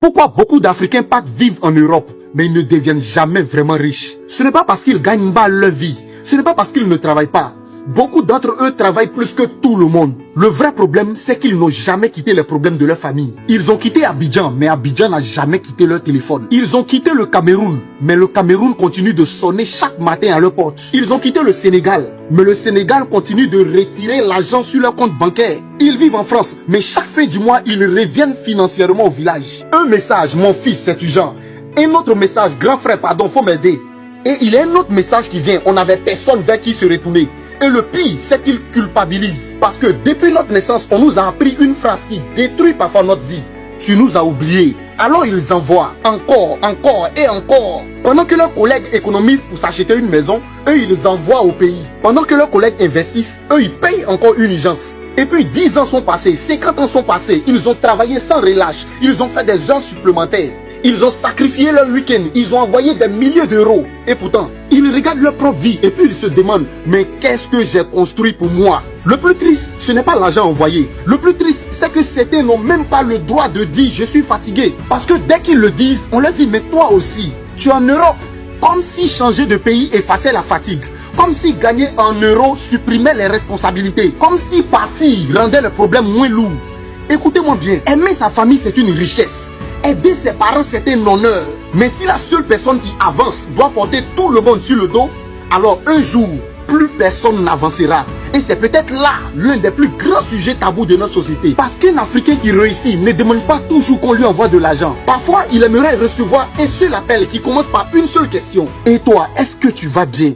Pourquoi beaucoup d'Africains vivent en Europe, mais ils ne deviennent jamais vraiment riches? Ce n'est pas parce qu'ils gagnent mal leur vie. Ce n'est pas parce qu'ils ne travaillent pas. Beaucoup d'entre eux travaillent plus que tout le monde. Le vrai problème, c'est qu'ils n'ont jamais quitté les problèmes de leur famille. Ils ont quitté Abidjan, mais Abidjan n'a jamais quitté leur téléphone. Ils ont quitté le Cameroun, mais le Cameroun continue de sonner chaque matin à leur porte. Ils ont quitté le Sénégal, mais le Sénégal continue de retirer l'argent sur leur compte bancaire. Ils vivent en France, mais chaque fin du mois, ils reviennent financièrement au village. Un message, mon fils, c'est urgent. Un autre message, grand frère, pardon, faut m'aider. Et il y a un autre message qui vient, on n'avait personne vers qui se retourner. Et le pire, c'est qu'ils culpabilisent. Parce que depuis notre naissance, on nous a appris une phrase qui détruit parfois notre vie. Tu nous as oubliés. Alors ils envoient encore, encore et encore. Pendant que leurs collègues économisent pour s'acheter une maison, eux ils envoient au pays. Pendant que leurs collègues investissent, eux ils payent encore une urgence. Et puis 10 ans sont passés, 50 ans sont passés, ils ont travaillé sans relâche, ils ont fait des heures supplémentaires. Ils ont sacrifié leur week-end, ils ont envoyé des milliers d'euros. Et pourtant, ils regardent leur propre vie et puis ils se demandent, mais qu'est-ce que j'ai construit pour moi? Le plus triste, ce n'est pas l'argent envoyé. Le plus triste, c'est que certains n'ont même pas le droit de dire je suis fatigué. Parce que dès qu'ils le disent, on leur dit mais toi aussi, tu es en Europe. Comme si changer de pays effaçait la fatigue. Comme si gagner en euros supprimait les responsabilités. Comme si partir rendait le problème moins lourd. Écoutez-moi bien, aimer sa famille c'est une richesse. Aider ses parents c'est un honneur. Mais si la seule personne qui avance doit porter tout le monde sur le dos, alors un jour, plus personne n'avancera. Et c'est peut-être là l'un des plus grands sujets tabous de notre société. Parce qu'un Africain qui réussit ne demande pas toujours qu'on lui envoie de l'argent. Parfois, il aimerait recevoir un seul appel qui commence par une seule question. Et toi, est-ce que tu vas bien?